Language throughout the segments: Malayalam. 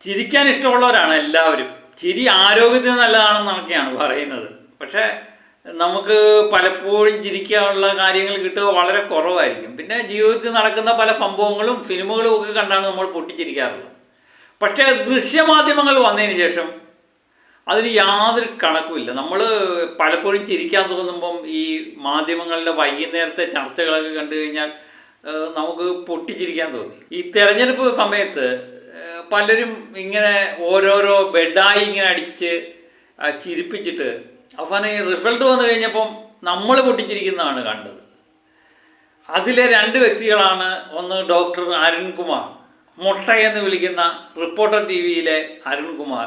ചിരിക്കാൻ ഇഷ്ടമുള്ളവരാണ് എല്ലാവരും. ചിരി ആരോഗ്യത്തിന് നല്ലതാണെന്നൊക്കെയാണ് പറയുന്നത്. പക്ഷേ നമുക്ക് പലപ്പോഴും ചിരിക്കാനുള്ള കാര്യങ്ങൾ കിട്ടുക വളരെ കുറവായിരിക്കും. പിന്നെ ജീവിതത്തിൽ നടക്കുന്ന പല സംഭവങ്ങളും സിനിമകളും ഒക്കെ കണ്ടാണ് നമ്മൾ പൊട്ടിച്ചിരിക്കാറുള്ളത്. പക്ഷേ ദൃശ്യമാധ്യമങ്ങൾ വന്നതിന് ശേഷം അതിന് യാതൊരു കണക്കുമില്ല. നമ്മൾ പലപ്പോഴും ചിരിക്കാൻ തോന്നുമ്പം ഈ മാധ്യമങ്ങളിലെ വൈകുന്നേരത്തെ ചർച്ചകളൊക്കെ കണ്ടു കഴിഞ്ഞാൽ നമുക്ക് പൊട്ടിച്ചിരിക്കാൻ തോന്നി. ഈ തെരഞ്ഞെടുപ്പ് സമയത്ത് പലരും ഇങ്ങനെ ഓരോരോ ബെഡായി ഇങ്ങനെ അടിച്ച് ചിരിപ്പിച്ചിട്ട് അവസാനം ഈ റിസൾട്ട് വന്നു കഴിഞ്ഞപ്പം നമ്മൾ പൊട്ടിച്ചിരിക്കുന്നതാണ് കണ്ടത്. അതിലെ രണ്ട് വ്യക്തികളാണ്, ഒന്ന് ഡോക്ടർ അരുൺകുമാർ, മൊട്ടയെന്ന് വിളിക്കുന്ന റിപ്പോർട്ടർ ടി വിയിലെ അരുൺകുമാർ,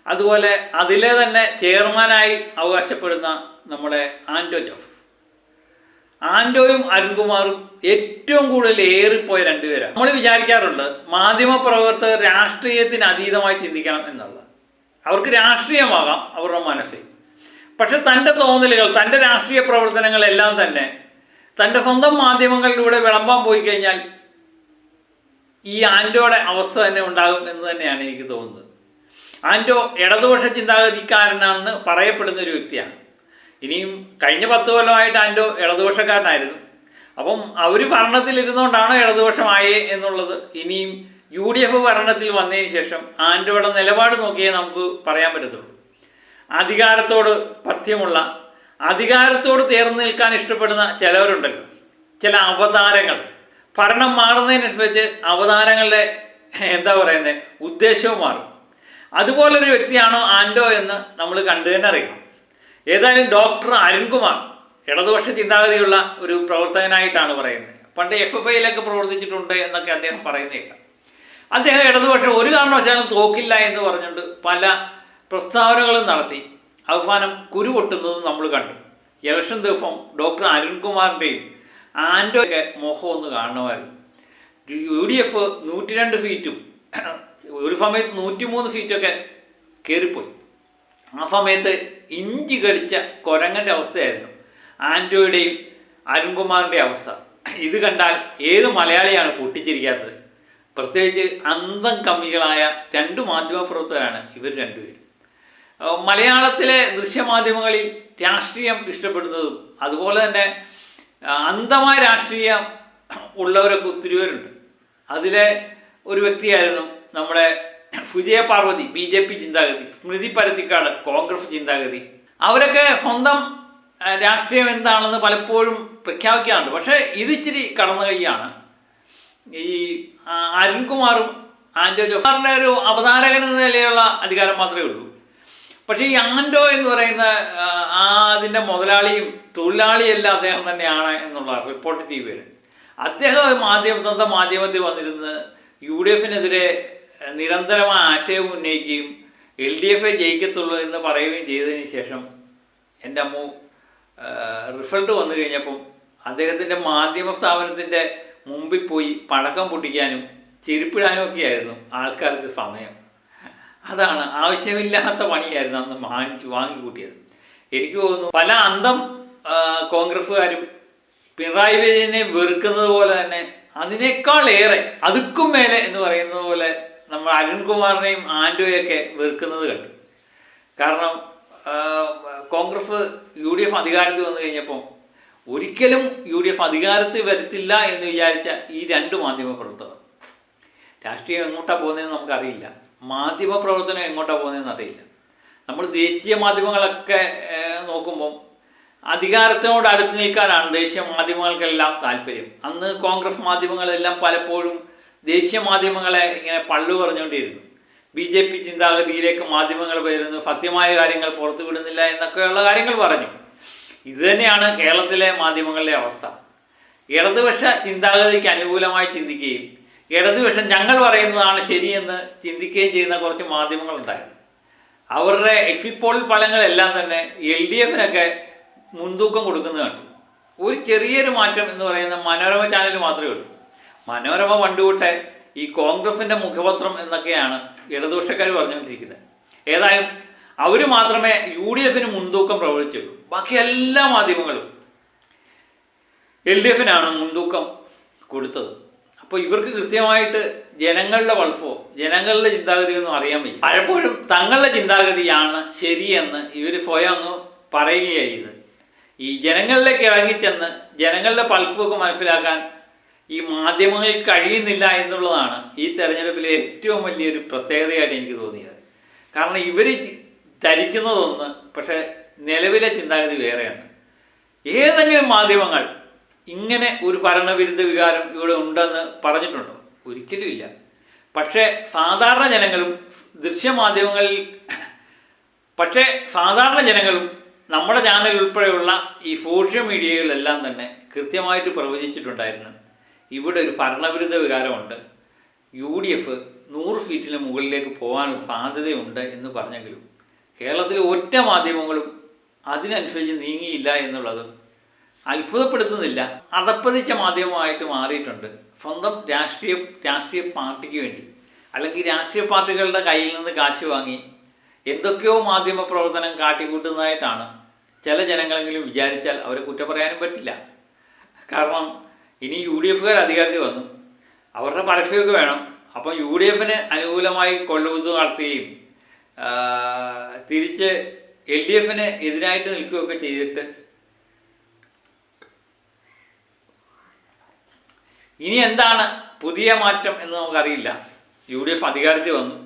അതുപോലെ അതിലെ തന്നെ ചെയർമാനായി അവകാശപ്പെടുന്ന നമ്മുടെ ആൻറ്റോ ജോസഫ്. ആൻറ്റോയും അരുൺകുമാറും ഏറ്റവും കൂടുതൽ ഏറിപ്പോയ രണ്ടുപേരാണ്. നമ്മൾ വിചാരിക്കാറുണ്ട് മാധ്യമപ്രവർത്തകർ രാഷ്ട്രീയത്തിന് അതീതമായി ചിന്തിക്കണം എന്നുള്ളത്. അവർക്ക് രാഷ്ട്രീയമാകാം അവരുടെ മനസ്സിൽ, പക്ഷെ തൻ്റെ തോന്നലുകൾ, തൻ്റെ രാഷ്ട്രീയ പ്രവർത്തനങ്ങളെല്ലാം തന്നെ തൻ്റെ സ്വന്തം മാധ്യമങ്ങളിലൂടെ വിളമ്പാൻ പോയി കഴിഞ്ഞാൽ ഈ ആൻറ്റോയുടെ അവസ്ഥ തന്നെ ഉണ്ടാകും എന്ന് തന്നെയാണ് എനിക്ക് തോന്നുന്നത്. ആൻറ്റോ ഇടതുപക്ഷ ചിന്താഗതിക്കാരനാണെന്ന് പറയപ്പെടുന്ന ഒരു വ്യക്തിയാണ്. ഇനിയും കഴിഞ്ഞ 10 കൊല്ലമായിട്ട് ആൻറ്റോ ഇടതുപക്ഷക്കാരനായിരുന്നു. അപ്പം അവർ ഭരണത്തിലിരുന്നുകൊണ്ടാണ് ഇടതുപക്ഷമായേ എന്നുള്ളത് ഇനിയും UDF ഭരണത്തിൽ വന്നതിന് ശേഷം ആൻറ്റോയുടെ നിലപാട് നോക്കിയേ നമുക്ക് പറയാൻ പറ്റത്തുള്ളൂ. അധികാരത്തോട് പഥ്യമുള്ള, അധികാരത്തോട് ചേർന്ന് നിൽക്കാൻ ഇഷ്ടപ്പെടുന്ന ചിലവരുണ്ടല്ലോ, ചില അവതാരങ്ങൾ. ഭരണം മാറുന്നതിനനുസരിച്ച് അവതാരങ്ങളുടെ ഉദ്ദേശവും മാറും. അതുപോലൊരു വ്യക്തിയാണോ ആൻറ്റോ എന്ന് നമ്മൾ കണ്ടു തന്നെ അറിയണം. ഏതായാലും ഡോക്ടർ അരുൺകുമാർ ഇടതുപക്ഷ ചിന്താഗതിയുള്ള ഒരു പ്രവർത്തകനായിട്ടാണ് പറയുന്നത്. പണ്ട് FFIയിലൊക്കെ പ്രവർത്തിച്ചിട്ടുണ്ട് എന്നൊക്കെ അദ്ദേഹം പറയുന്നേക്കാം. അദ്ദേഹം ഇടതുപക്ഷം ഒരു കാരണവശാലും തോക്കില്ല എന്ന് പറഞ്ഞുകൊണ്ട് പല പ്രസ്താവനകളും നടത്തി അവസാനം കുരു പൊട്ടുന്നതും നമ്മൾ കണ്ടു. ഇലക്ഷൻ ദിവസം ഡോക്ടർ അരുൺകുമാറിൻ്റെയും ആൻറ്റോയൊക്കെ മുഖം ഒന്ന് കാണുമായിരുന്നു. UDF 102 സീറ്റും ഒരു സമയത്ത് 103 സീറ്റൊക്കെ കയറിപ്പോയി. ആ സമയത്ത് ഇഞ്ചി കടിച്ച കുരങ്ങൻ്റെ അവസ്ഥയായിരുന്നു ആൻറ്റോയുടെയും അരുൺകുമാറിൻ്റെ അവസ്ഥ. ഇത് കണ്ടാൽ ഏത് മലയാളിയാണ് പൊട്ടിച്ചിരിക്കാത്തത്? പ്രത്യേകിച്ച് അന്തം കമ്മികളായ 2 മാധ്യമപ്രവർത്തകരാണ് ഇവർ രണ്ടുപേരും. മലയാളത്തിലെ ദൃശ്യമാധ്യമങ്ങളിൽ രാഷ്ട്രീയം ഇഷ്ടപ്പെടുന്നതും അതുപോലെ തന്നെ അന്ധമായ രാഷ്ട്രീയം ഉള്ളവരൊക്കെ ഒത്തിരി പേരുണ്ട്. അതിലെ ഒരു വ്യക്തിയായിരുന്നു നമ്മുടെ സുജയ പാർവതി, BJP ചിന്താഗതി, സ്മൃതി പരുത്തിക്കാട്, കോൺഗ്രസ് ചിന്താഗതി. അവരൊക്കെ സ്വന്തം രാഷ്ട്രീയം എന്താണെന്ന് പലപ്പോഴും പ്രഖ്യാപിക്കാറുണ്ട്. പക്ഷേ ഇതിച്ചിരി കടന്നു കൈയാണ്. ഈ അരുൺകുമാറും ആൻറ്റോ ജോസഫിൻ്റെ ഒരു അവതാരകൻ എന്ന നിലയിലുള്ള അധികാരം മാത്രമേ ഉള്ളൂ. പക്ഷേ ഈ ആൻറ്റോ എന്ന് പറയുന്ന അതിൻ്റെ മുതലാളിയും തൊഴിലാളിയെല്ലാം അദ്ദേഹം തന്നെയാണ് എന്നുള്ള റിപ്പോർട്ട് TVയുടെ. അദ്ദേഹം സ്വന്തം മാധ്യമത്തിൽ വന്നിരുന്ന് UDFനെതിരെ നിരന്തരമായ ആശയം ഉന്നയിക്കുകയും LDF ജയിക്കത്തുള്ളൂ എന്ന് പറയുകയും ചെയ്തതിന് ശേഷം എൻ്റെ അമ്മു റിസൾട്ട് വന്നു കഴിഞ്ഞപ്പം അദ്ദേഹത്തിൻ്റെ മാധ്യമ സ്ഥാപനത്തിൻ്റെ മുമ്പിൽ പോയി പടക്കം പൊട്ടിക്കാനും ചെരുപ്പിടാനും ഒക്കെയായിരുന്നു ആൾക്കാർക്ക് സമയം. അതാണ് ആവശ്യമില്ലാത്ത പണിയായിരുന്നു അന്ന് വാങ്ങിക്കൂട്ടിയത്. എനിക്ക് തോന്നുന്നു പല അന്തം കോൺഗ്രസ്സുകാരും പിണറായി വിജയനെ വെറുക്കുന്നത് പോലെ തന്നെ അതിനേക്കാൾ ഏറെ, അതുക്കും മേലെ എന്ന് പറയുന്നത് പോലെ നമ്മൾ അരുൺകുമാറിനെയും ആൻറ്റോയൊക്കെ വെറുക്കുന്നത് കണ്ടു. കാരണം കോൺഗ്രസ് UDF അധികാരത്തിൽ വന്നു കഴിഞ്ഞപ്പോൾ ഒരിക്കലും UDF അധികാരത്തിൽ വരുത്തില്ല എന്ന് വിചാരിച്ച ഈ 2 മാധ്യമപ്രവർത്തകർ, രാഷ്ട്രീയം എങ്ങോട്ടാണ് പോകുന്നതെന്ന് നമുക്കറിയില്ല, മാധ്യമപ്രവർത്തനം എങ്ങോട്ടാണ് പോകുന്നതെന്ന് അറിയില്ല. നമ്മൾ ദേശീയ മാധ്യമങ്ങളൊക്കെ നോക്കുമ്പം അധികാരത്തിനോട് അടുത്ത് നിൽക്കാനാണ് ദേശീയ മാധ്യമങ്ങൾക്കെല്ലാം താല്പര്യം. അന്ന് കോൺഗ്രസ് മാധ്യമങ്ങളെല്ലാം പലപ്പോഴും ദേശീയ മാധ്യമങ്ങളെ ഇങ്ങനെ പള്ളു പറഞ്ഞുകൊണ്ടിരുന്നു. BJP ചിന്താഗതിയിലേക്ക് മാധ്യമങ്ങൾ വരുന്നു, സത്യമായ കാര്യങ്ങൾ പുറത്തു വിടുന്നില്ല എന്നൊക്കെയുള്ള കാര്യങ്ങൾ പറഞ്ഞു. ഇതുതന്നെയാണ് കേരളത്തിലെ മാധ്യമങ്ങളുടെ അവസ്ഥ. ഇടതുപക്ഷ ചിന്താഗതിക്ക് അനുകൂലമായി ചിന്തിക്കുകയും ഇടതുപക്ഷം ഞങ്ങൾ പറയുന്നതാണ് ശരിയെന്ന് ചിന്തിക്കുകയും ചെയ്യുന്ന കുറച്ച് മാധ്യമങ്ങളുണ്ടായിരുന്നു. അവരുടെ എക്സിറ്റ് പോൾ ഫലങ്ങളെല്ലാം തന്നെ LDFനൊക്കെ മുൻതൂക്കം കൊടുക്കുന്നത് കണ്ടു. ഒരു ചെറിയൊരു മാറ്റം എന്ന് പറയുന്ന മനോരമ ചാനൽ മാത്രമേ ഉള്ളൂ. മനോരമ പണ്ടുകൊട്ടെ ഈ കോൺഗ്രസിൻ്റെ മുഖപത്രം എന്നൊക്കെയാണ് ഇടതുപക്ഷക്കാർ പറഞ്ഞുകൊണ്ടിരിക്കുന്നത്. ഏതായാലും അവർ മാത്രമേ UDFന് മുൻതൂക്കം പ്രവചിച്ചുള്ളൂ. ബാക്കി എല്ലാ മാധ്യമങ്ങളും LDFനാണ് മുൻതൂക്കം കൊടുത്തത്. അപ്പോൾ ഇവർക്ക് കൃത്യമായിട്ട് ജനങ്ങളുടെ പൾസോ ജനങ്ങളുടെ ചിന്താഗതിയൊന്നും അറിയാൻ വയ്യ. പലപ്പോഴും തങ്ങളുടെ ചിന്താഗതിയാണ് ശരിയെന്ന് ഇവർ സ്വയം അങ്ങ് പറയുകയാണ് ചെയ്ത്. ഈ ജനങ്ങളിലേക്ക് ഇറങ്ങിച്ചെന്ന് ജനങ്ങളുടെ പൾസൊക്കെ മനസ്സിലാക്കാൻ ഈ മാധ്യമങ്ങൾക്ക് കഴിയുന്നില്ല എന്നുള്ളതാണ് ഈ തെരഞ്ഞെടുപ്പിലെ ഏറ്റവും വലിയൊരു പ്രത്യേകതയായിട്ട് എനിക്ക് തോന്നിയത്. കാരണം ഇവർ ധരിക്കുന്നതൊന്ന്, പക്ഷേ നിലവിലെ ചിന്താഗതി വേറെയാണ്. ഏതെങ്കിലും മാധ്യമങ്ങൾ ഇങ്ങനെ ഒരു ഭരണവിരുദ്ധ വികാരം ഇവിടെ ഉണ്ടെന്ന് പറഞ്ഞിട്ടുണ്ടോ? ഒരിക്കലും ഇല്ല. പക്ഷേ സാധാരണ ജനങ്ങളും നമ്മുടെ ചാനൽ ഉൾപ്പെടെയുള്ള ഈ സോഷ്യൽ മീഡിയകളിലെല്ലാം തന്നെ കൃത്യമായിട്ട് പ്രവചിച്ചിട്ടുണ്ടായിരുന്നു ഇവിടെ ഒരു ഭരണവിരുദ്ധ വികാരമുണ്ട്, UDF 100 സീറ്റിന് മുകളിലേക്ക് പോകാനുള്ള സാധ്യതയുണ്ട് എന്ന് പറഞ്ഞെങ്കിലും കേരളത്തിലെ ഒറ്റ മാധ്യമങ്ങളും അതിനനുസരിച്ച് നീങ്ങിയില്ല എന്നുള്ളതും അത്ഭുതപ്പെടുത്തുന്നില്ല. അധപ്പതിച്ച മാധ്യമമായിട്ട് മാറിയിട്ടുണ്ട്. സ്വന്തം രാഷ്ട്രീയ പാർട്ടിക്ക് വേണ്ടി അല്ലെങ്കിൽ രാഷ്ട്രീയ പാർട്ടികളുടെ കയ്യിൽ നിന്ന് കാശ് വാങ്ങി എന്തൊക്കെയോ മാധ്യമ പ്രവർത്തനം കാട്ടിക്കൂട്ടുന്നതായിട്ടാണ് ചില ജനങ്ങളെങ്കിലും വിചാരിച്ചാൽ അവരെ കുറ്റം പറയാനും പറ്റില്ല. കാരണം ഇനി UDFകാർ അധികാരത്തിൽ വന്നു, അവരുടെ പരസ്യമൊക്കെ വേണം. അപ്പം UDFന് അനുകൂലമായി കൊള്ളവുസ് നടത്തുകയും തിരിച്ച് LDFന് എതിരായിട്ട് നിൽക്കുകയൊക്കെ ചെയ്തിട്ട് ഇനി എന്താണ് പുതിയ മാറ്റം എന്ന് നമുക്കറിയില്ല. UDF അധികാരത്തിൽ വന്നു,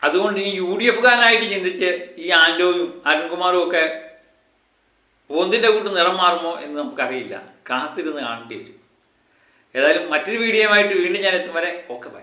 അതുകൊണ്ട് ഇനി UDFകാരനായിട്ട് ചിന്തിച്ച് ഈ ആൻഡോയും അരുൺകുമാറും ഒക്കെ ഒന്നിൻ്റെ കൂട്ട് നിറം മാറുമോ എന്ന് നമുക്കറിയില്ല. കാത്തിരുന്ന് കാണേണ്ടി വരും. ഏതായാലും മറ്റൊരു വീഡിയോയുമായിട്ട് വീണ്ടും ഞാൻ എത്തും വരെ ഓക്കെ ബൈ.